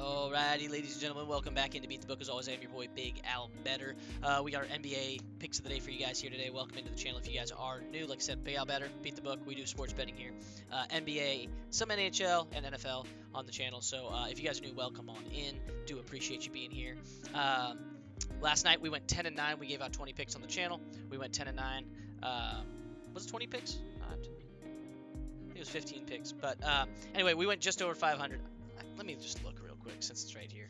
Alrighty, ladies and gentlemen, welcome back into Beat the Book. As always, I'm your boy Big Al Better. We got our NBA picks of the day for you guys here today. Welcome into the channel. If you guys are new, like I said, Big Al Better, Beat the Book. We do sports betting here, NBA, some NHL and NFL on the channel. So if you guys are new, welcome on in. Do appreciate you being here. Last night we went 10 and 9. We gave out 20 picks on the channel. We went 10 and 9. Was it 20 picks? I think it was 15 picks. But anyway, we went just over 500. Let me just look real quick since it's right here.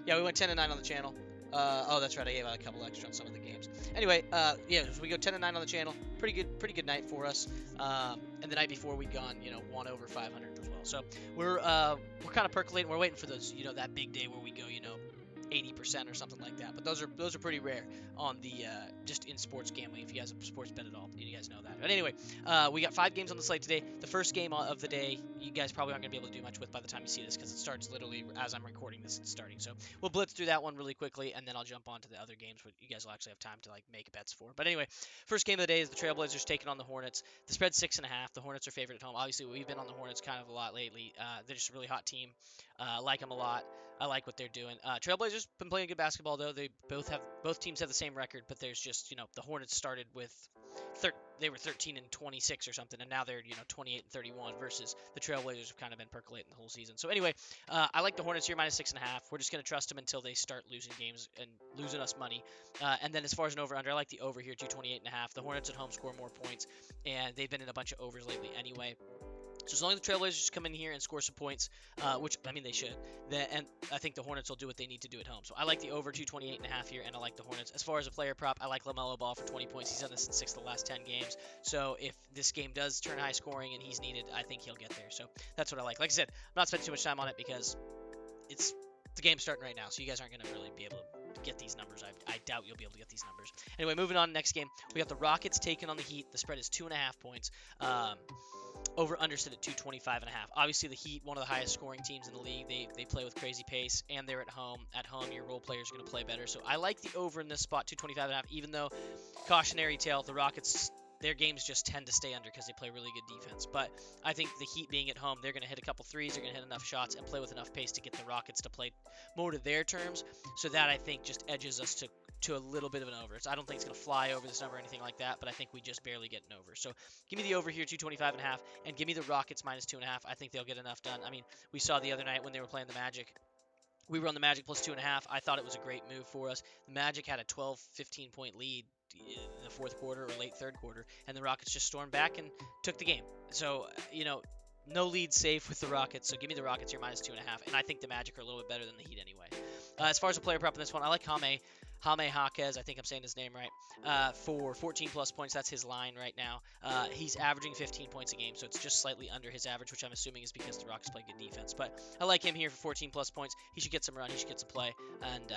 Yeah, we went 10 and 9 on the channel. Oh, that's right. I gave out a couple extra on some of the games. Anyway, yeah, so we go 10 and 9 on the channel. Pretty good night for us. And the night before we'd gone, 1 over 500 as well. So we're kind of percolating. We're waiting for those, that big day where we go, 80% or something like that. But those are pretty rare on the just in sports gambling. If you guys have sports bet at all, you guys know that. But anyway, we got 5 games on the slate today. The first game of the day, you guys probably aren't gonna be able to do much with by the time you see this because it starts literally as I'm recording this. It's starting. So we'll blitz through that one really quickly, and then I'll jump on to the other games where you guys will actually have time to make bets for. But anyway, first game of the day is the Trailblazers taking on the Hornets. The spread's 6.5. The Hornets are favored at home. Obviously, we've been on the Hornets kind of a lot lately. They're just a really hot team. Like them a lot. I like what they're doing. Trailblazers been playing good basketball though. Both teams have the same record, but there's just the Hornets started with they were 13 and 26 or something, and now they're 28 and 31 versus the Trailblazers have kind of been percolating the whole season. So anyway, I like the Hornets here minus 6.5. We're just gonna trust them until they start losing games and losing us money. And then as far as an over under, I like the over here 228.5. The Hornets at home score more points, and they've been in a bunch of overs lately anyway. So as long as the Trailblazers just come in here and score some points, which I mean they should, and I think the Hornets will do what they need to do at home. So I like the over 228.5 here, and I like the Hornets. As far as a player prop, I like LaMelo Ball for 20 points. He's done this in 6 of the last 10 games. So if this game does turn high scoring and he's needed, I think he'll get there. So that's what I like. Like I said, I'm not spending too much time on it because the game's starting right now, so you guys aren't going to really be able to get these numbers. I doubt you'll be able to get these numbers. Anyway, moving on. Next game, we got the Rockets taking on the Heat. The spread is 2.5 points. Over under sit at 225.5. Obviously, the Heat, one of the highest scoring teams in the league. They play with crazy pace, and they're at home. At home, your role players are going to play better. So I like the over in this spot, 225.5. Even though, cautionary tale, the Rockets, their games just tend to stay under because they play really good defense. But I think the Heat being at home, they're going to hit a couple threes, they're going to hit enough shots, and play with enough pace to get the Rockets to play more to their terms. So that I think just edges us to a little bit of an over. I don't think it's going to fly over this number or anything like that, but I think we just barely get an over. So give me the over here, 225.5, and give me the Rockets minus 2.5. I think they'll get enough done. I mean, we saw the other night when they were playing the Magic. We were on the Magic plus 2.5. I thought it was a great move for us. The Magic had a 12, 15 point lead in the fourth quarter or late third quarter, and the Rockets just stormed back and took the game. So, no lead safe with the Rockets, so give me the Rockets here minus 2.5, and I think the Magic are a little bit better than the Heat anyway. As far as a player prop in this one, I like Jaime Jaquez, I think I'm saying his name right, for 14 plus points. That's his line right now. He's averaging 15 points a game, so it's just slightly under his average, which I'm assuming is because the Rockets play good defense. But I like him here for 14 plus points. He should get some run. He should get some play. And,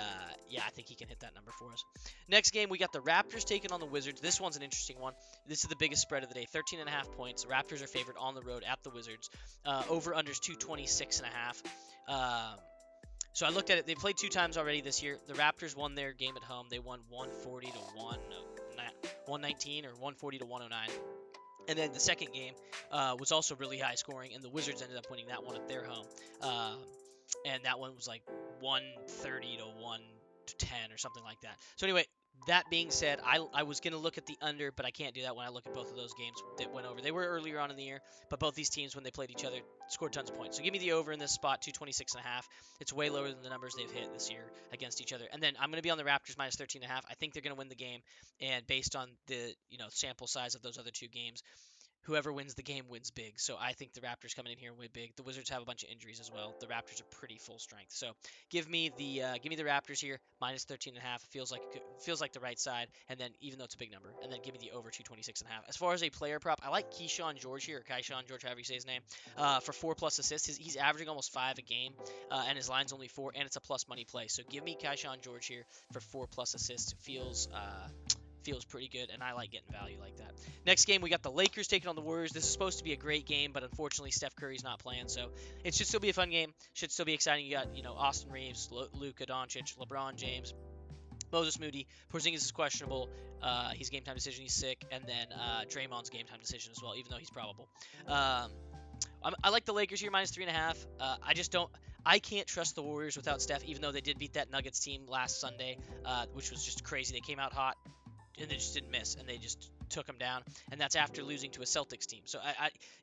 yeah, I think he can hit that number for us. Next game, we got the Raptors taking on the Wizards. This one's an interesting one. This is the biggest spread of the day, 13.5 points. The Raptors are favored on the road at the Wizards. Over-unders 226.5. So I looked at it. They played 2 times already this year. The Raptors won their game at home. They won 140 to 119 or 140 to 109. And then the second game was also really high scoring, and the Wizards ended up winning that one at their home. And that one was like 130 to 110 or something like that. So anyway, that being said, I was going to look at the under, but I can't do that when I look at both of those games that went over. They were earlier on in the year, but both these teams, when they played each other, scored tons of points. So give me the over in this spot, 226.5. It's way lower than the numbers they've hit this year against each other. And then I'm going to be on the Raptors minus 13.5. I think they're going to win the game, and based on the sample size of those other 2 games, whoever wins the game wins big. So I think the Raptors coming in here and win big. The Wizards have a bunch of injuries as well. The Raptors are pretty full strength. So give me the Raptors here minus 13.5. Feels like the right side. And then even though it's a big number, and then give me the over 226.5. As far as a player prop, I like Keyshawn George here, or Keyshawn George, however you say his name, for 4 plus assists. He's averaging almost 5 a game, and his line's only 4, and it's a plus money play. So give me Keyshawn George here for 4 plus assists. Feels pretty good, and I like getting value like that. Next game, we got the Lakers taking on the Warriors. This is supposed to be a great game, but unfortunately, Steph Curry's not playing, so it should still be a fun game. Should still be exciting. You got, Austin Reeves, Luka Doncic, LeBron James, Moses Moody. Porzingis is questionable. He's game time decision. He's sick, and then Draymond's game time decision as well, even though he's probable. I like the Lakers here -3.5. I just don't. I can't trust the Warriors without Steph, even though they did beat that Nuggets team last Sunday, which was just crazy. They came out hot and they just didn't miss, and they just took them down. And that's after losing to a Celtics team. So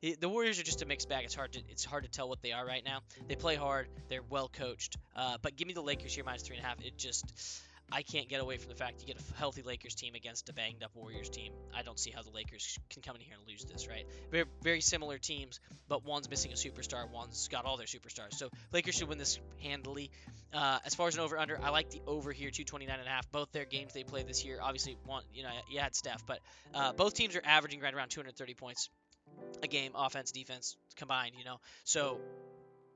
the Warriors are just a mixed bag. It's hard to tell what they are right now. They play hard. They're well coached. But give me the Lakers here -3.5. It just I can't get away from the fact you get a healthy Lakers team against a banged up Warriors team. I don't see how the Lakers can come in here and lose this, right? Very, very similar teams, but one's missing a superstar, one's got all their superstars. So Lakers should win this handily. As far as an over/under, I like the over here, 229.5. Both their games they played this year, obviously, one you had Steph, but both teams are averaging right around 230 points a game, offense, defense combined. So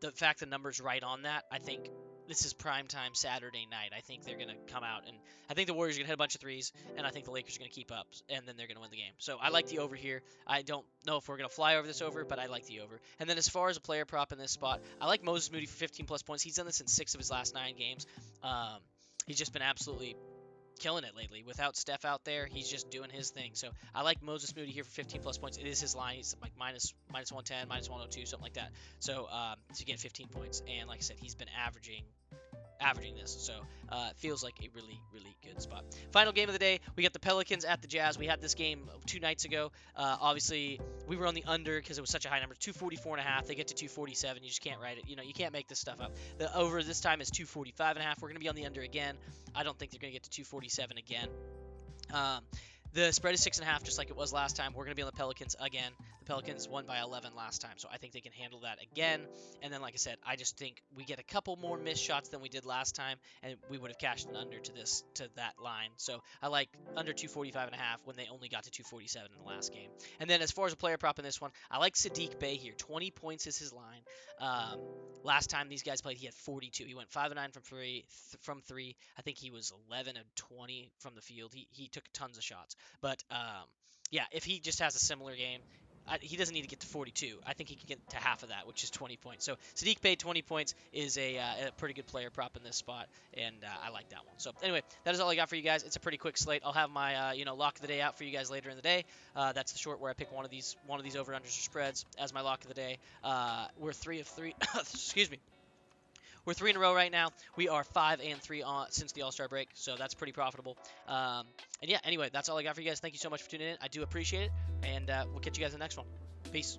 the fact the number's right on that, I think this is prime time Saturday night. I think they're going to come out, and I think the Warriors are going to hit a bunch of threes, and I think the Lakers are going to keep up, and then they're going to win the game. So I like the over here. I don't know if we're going to fly over this over, but I like the over. And then as far as a player prop in this spot, I like Moses Moody for 15 plus points. He's done this in 6 of his last 9 games. He's just been absolutely killing it lately. Without Steph out there, he's just doing his thing. So I like Moses Moody here for 15 plus points. It is his line. He's like minus 110, minus 102, something like that. So to get 15 points, and like I said, he's been averaging this. So it feels like a really, really good spot. Final game of the day, we got the Pelicans at the Jazz. We had this game 2 nights ago. Obviously, we were on the under because it was such a high number, 244.5. They get to 247. You just can't write it. You can't make this stuff up. The over this time is 245.5. We're going to be on the under again. I don't think they're going to get to 247 again. The spread is 6.5, just like it was last time. We're going to be on the Pelicans again. The Pelicans won by 11 last time, so I think they can handle that again. And then, like I said, I just think we get a couple more missed shots than we did last time, and we would have cashed an under to that line. So I like under 245.5 when they only got to 247 in the last game. And then as far as a player prop in this one, I like Saddiq Bey here. 20 points is his line. Last time these guys played, he had 42. He went 5 of 9 from three. I think he was 11 of 20 from the field. He took tons of shots. But yeah, if he just has a similar game, he doesn't need to get to 42. I think he can get to half of that, which is 20 points. So Saddiq Bey, 20 points is a pretty good player prop in this spot, and I like that one. So anyway, that is all I got for you guys. It's a pretty quick slate. I'll have my lock of the day out for you guys later in the day. That's the short where I pick one of these over-unders or spreads as my lock of the day. We're 3 of 3. Excuse me. We're 3 in a row right now. We are 5 and 3 since the All-Star break, so that's pretty profitable. And yeah, anyway, that's all I got for you guys. Thank you so much for tuning in. I do appreciate it, and we'll catch you guys in the next one. Peace.